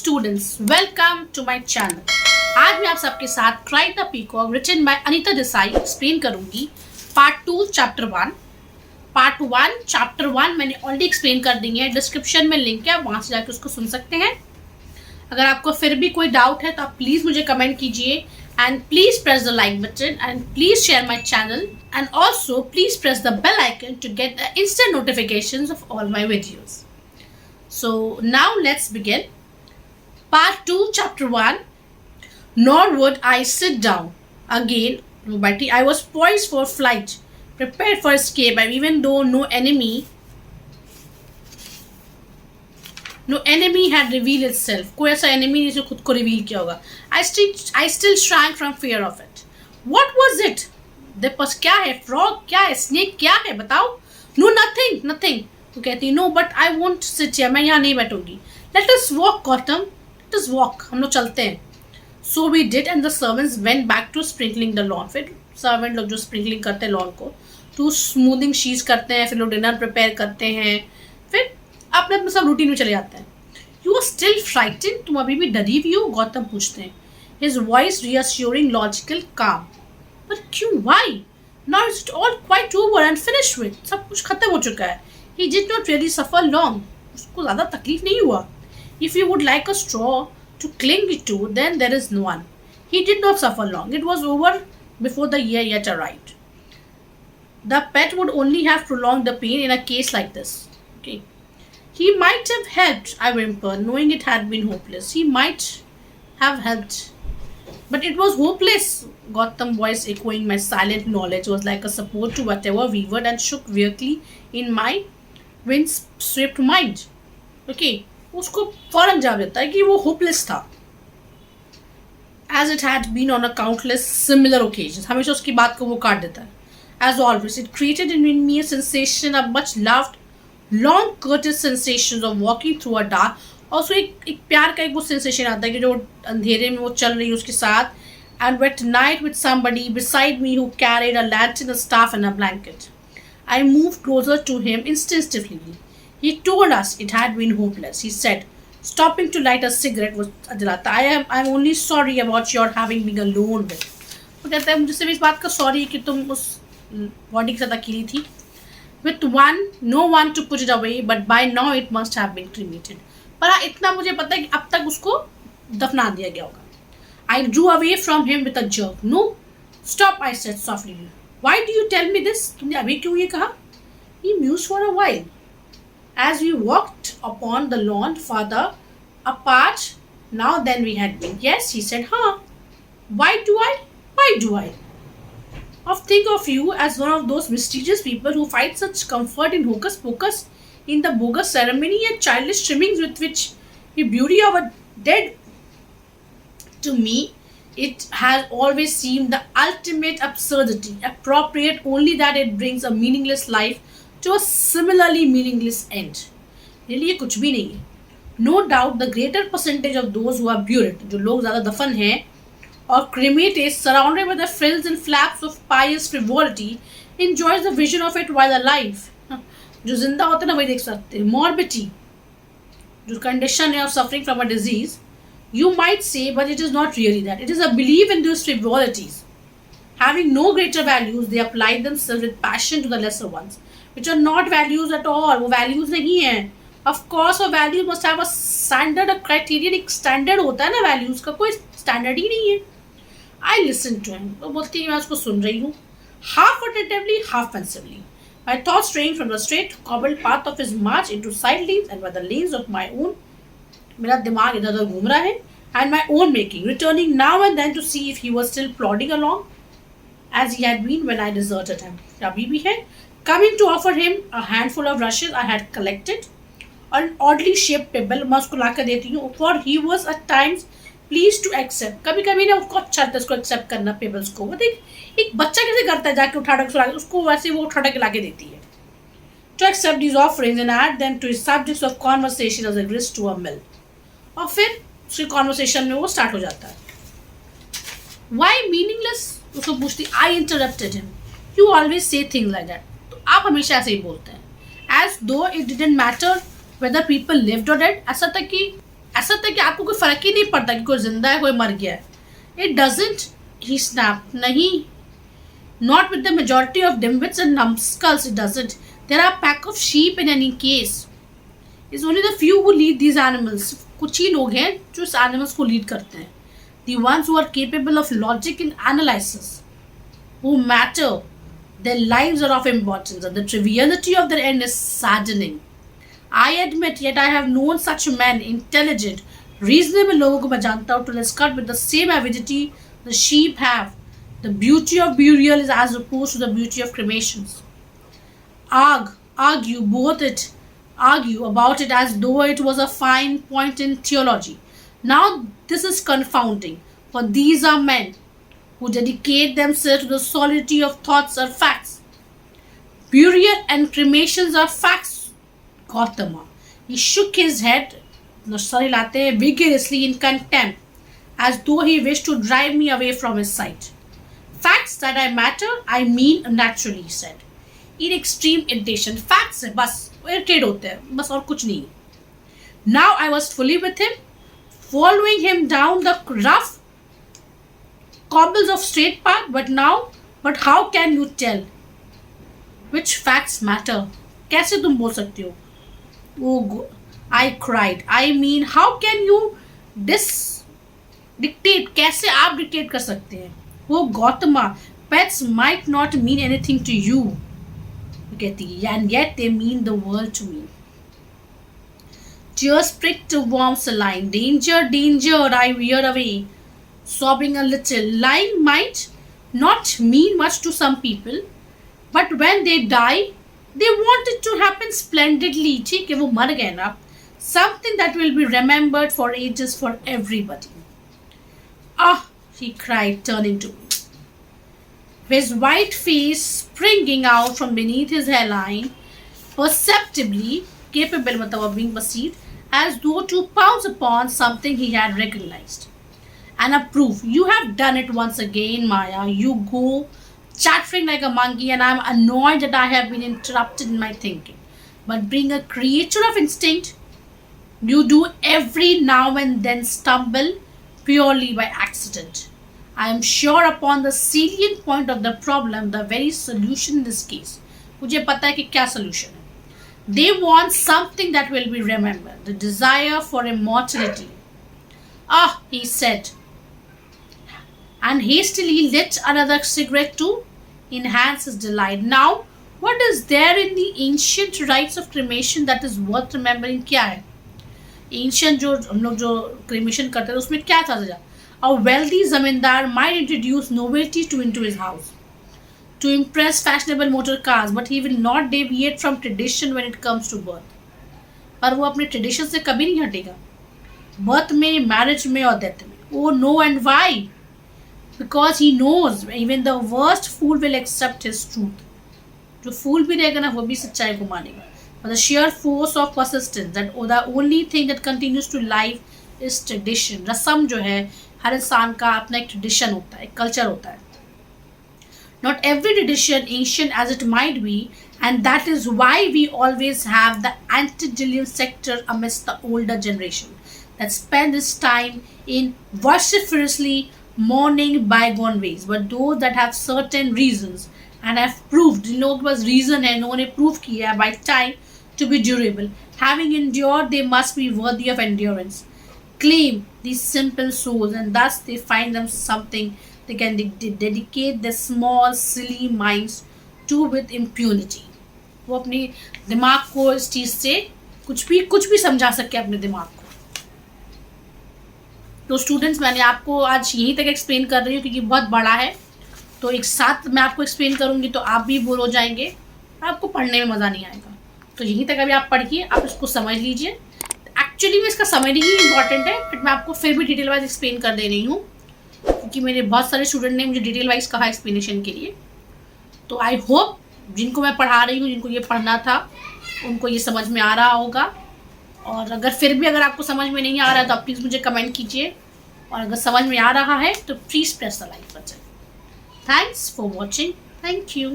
students, welcome to my channel. आज मैं आप सबके साथ cry the peacock written by Anita Desai explain करूंगी पार्ट 2 चैप्टर 1. पार्ट 1 चैप्टर 1 मैंने ऑलरेडी एक्सप्लेन कर दी है. डिस्क्रिप्शन में लिंक है, वहां से जाकर उसको सुन सकते हैं. अगर आपको फिर भी कोई डाउट है तो आप प्लीज़ मुझे कमेंट कीजिए and please press the like button and please share my channel and also please press the bell icon to get the instant notifications of all my videos. So now let's begin. Part 2 chapter 1. Nor would I sit down. Again, I was poised for flight, prepared for escape, and even though no enemy had revealed itself. कोई ऐसा enemy नहीं जो खुद को reveal किया होगा. I still shrank from fear of it. What was it? The पास क्या है? Frog क्या है? Snake क्या है? बताओ. No, nothing. वो कहती no, but I won't sit here. मैं यहाँ नहीं बैठूंगी. Let us walk, Gautam. Let us walk. हम लोग चलते हैं. So we did, and the servants went back to sprinkling the lawn. फिर servant लोग जो sprinkling करते हैं lawn को, to smoothing sheets करते हैं, फिर लोग dinner prepare करते हैं, फिर अपने अपने सब रूटीन में चले जाते हैं. You are still frightened? तुम अभी भी डरी हुई हो? गौतम पूछते हैं. His voice reassuring, logical, calm. But क्यों? Why? Now is it all quite over and finished with? सब कुछ खत्म हो चुका है. He did not really suffer long. उसको ज़्यादा तकलीफ नहीं हुआ. If you would like a straw to cling to, then there is none. He did not suffer long. It was over before the year yet arrived. The pet would only have prolonged the pain in a case like this. Okay. He might have helped, I whimpered, knowing it had been hopeless. He might have helped. But it was hopeless. Gautam's voice echoing my silent knowledge was like a support to whatever wavered and shook weirdly in my wind-swept mind. Okay. उसको फौरन जवाब देता है कि वो hopeless था. As it had been on a countless similar occasions. हमेशा उसकी बात को वो काट देता है. As always, it created in me a sensation of much loved long courteous sensations of walking through a dark. Also एक प्यार का एक वो sensation आता है कि जो अंधेरे में वो चल रही है उसके साथ, and wet night with somebody beside me who carried a lantern, a staff and a blanket. I moved closer to him instinctively. He told us it had been hopeless. He said, stopping to light a cigarette was जलाता. I'm only sorry about your having been alone with. वो कहता है मुझे सिर्फ इस बात का sorry कि तुम उस बॉडी के साथ अकेली थी. With no one to put it away, but by now it must have been cremated. पर हाँ, इतना मुझे पता है कि अब तक उसको दफना दिया गया होगा. I drew away from him with a jerk. No, stop, I said softly. Why do you tell me this? तुमने अभी क्यों ये कहा? He mused for a while. As we walked upon the lawn farther apart now than we had been. Yes, he said, huh? Why do I? Of think of you as one of those mysterious people who find such comfort in hocus pocus, in the bogus ceremony and childish trimmings with which the beauty of a dead. To me, it has always seemed the ultimate absurdity, appropriate only that it brings a meaningless life to a similarly meaningless end. Really, ये कुछ भी नहीं है. No doubt, the greater percentage of those who are buried, जो लोग ज़्यादा दफन हैं, or cremated, surrounded by the frills and flaps of pious frivolity, enjoys the vision of it while alive. जो जिंदा होते हैं ना वही देख सकते हैं. Morbidity, जो condition है of suffering from a disease, you might say, but it is not really that. It is a belief in those frivolities. Having no greater values, they apply themselves with passion to the lesser ones, which are not values at all. वो values नहीं हैं. Of course, a value must have a standard, a criterion. एक standard होता है ना values का, कोई standard ही नहीं है. I listened to him. तो बोलती है मैं उसको सुन रही हूँ. Half attentively, half pensively. My thoughts straying from the straight cobbled path of his march into side lanes and by the lanes of my own. मेरा दिमाग इधर उधर घूम रहा है. And my own making, returning now and then to see if he was still plodding along as he had been when I deserted him. अभी भी है. Coming to offer him a handful of rushes I had collected. An oddly shaped pebble मैं उसको ला कर देती हूँ. For he was at times please to accept. कभी कभी ना उसको अच्छा लगता है उसको एक्सेप्ट करना पेबल्स को. वो देख एक बच्चा कैसे करता है, जाके उठा के उसको वैसे वो उठा के लाके देती है. To accept these offerings and add them to his subjects of conversation as a grist to a mill. और फिर उसके कॉन्वर्सेशन में वो स्टार्ट हो जाता है. वाई मीनिंगलेस उसको पूछती. I interrupted him. You always say things like that. तो आप हमेशा ऐसे ही बोलते हैं. As though it didn't matter whether people lived or dead, ऐसा था कि ऐसा था कि आपको कोई फर्क ही नहीं पड़ता कि कोई जिंदा है कोई मर गया है. It doesn't, he snapped. नहीं, not with the majority of dimwits and numbskulls, it doesn't. There are a pack of sheep in any case. It's only the few who lead these animals. कुछ ही लोग हैं जो इस animals को lead करते हैं. The ones who are capable of logic and analysis, who matter. Their lives are of importance, and the triviality of their end is saddening. I admit, yet I have known such men, intelligent, reasonable लोगों को मैं जानता हूँ, to discuss with the same avidity the sheep have. The beauty of burial is as opposed to the beauty of cremations. Argue about it as though it was a fine point in theology. Now this is confounding, for these are men who dedicate themselves to the solidity of thoughts or facts. Burial and cremations are facts, Gautama. He shook his head, vigorously in contempt, as though he wished to drive me away from his sight. Facts that I matter, I mean naturally, he said. In extreme irritation. Facts है बस irritate होते हैं बस और कुछ नहीं. Now I was fully with him, following him down the rough cobbles of straight path. But how can you tell which facts matter? कैसे तुम बोल सकते हो? Oh, I cried. I mean, how can you dictate? कैसे आप dictate कर सकते हैं? Oh, Gautama, pets might not mean anything to you, कहती है, and yet they mean the world to me. Tears pricked a warm saline. Danger, danger, I veered away, sobbing a little. Lying might not mean much to some people, but when they die, they want it to happen splendidly. ठीक है, वो मर गए ना. Something that will be remembered for ages for everybody. Ah, he cried, turning to me, his white face springing out from beneath his hairline, perceptibly capable of being perceived, as though to pounce upon something he had recognized and approved. You have done it once again, Maya. You go chattering like a monkey, and I am annoyed that I have been interrupted in my thinking. But being a creature of instinct, you do every now and then stumble purely by accident. I am sure upon the salient point of the problem, the very solution in this case. मुझे पता है कि क्या solution है. They want something that will be remembered, the desire for immortality. Ah, he said, and hastily lit another cigarette to enhance his delight. Now, what is there in the ancient rites of cremation that is worth remembering? क्या है? Ancient जो हम लोग जो cremation करते हैं उसमें क्या था? A wealthy zamindar might introduce novelty into his house to impress fashionable motor cars, but he will not deviate from tradition when it comes to birth. पर वो अपने tradition से कभी नहीं हटेगा. Birth में, marriage में और death में. Oh no, and why? Because he knows even the worst fool will accept his truth. जो fool भी रहेगा ना वो भी सच्चाई को मानेगा. But the sheer force of persistence, that the only thing that continues to life is tradition. रस्म जो है हर इंसान का अपना एक ट्रेडिशन होता है, एक कल्चर होता है. Not every tradition, ancient as it might be, and that is why we always have the antediluvian sector amidst the older generation that spend its time in vociferously mourning bygone ways. But those that have certain reasons and have proved, जिन लोगों के पास reason है, लोगों ने prove किया है by time to be durable, having endured, they must be worthy of endurance. Claim these simple souls, and thus they find them something they can dedicate their small silly minds to with impunity. वो अपने दिमाग को इस चीज़ से कुछ भी समझा सके अपने दिमाग को. तो स्टूडेंट्स, मैंने आपको आज यहीं तक एक्सप्लेन कर रही हूँ क्योंकि बहुत बड़ा है, तो एक साथ मैं आपको एक्सप्लेन करूँगी तो आप भी बोर हो जाएंगे, आपको पढ़ने में मज़ा नहीं आएगा. तो यहीं तक अभी आप पढ़िए, आप इसको समझ लीजिए. एक्चुअली में इसका समझना ही इंपॉर्टेंट है, बट मैं आपको फिर भी डिटेल वाइज एक्सप्लेन कर दे रही हूँ क्योंकि मेरे बहुत सारे स्टूडेंट ने मुझे डिटेल वाइज कहा एक्सप्लेनेशन के लिए. तो आई होप जिनको मैं पढ़ा रही हूँ, जिनको ये पढ़ना था, उनको ये समझ में आ रहा होगा. और अगर फिर भी अगर आपको समझ में नहीं आ रहा है तो आप प्लीज़ मुझे कमेंट कीजिए, और अगर समझ में आ रहा है तो please press the like button. Thanks for watching. Thank you.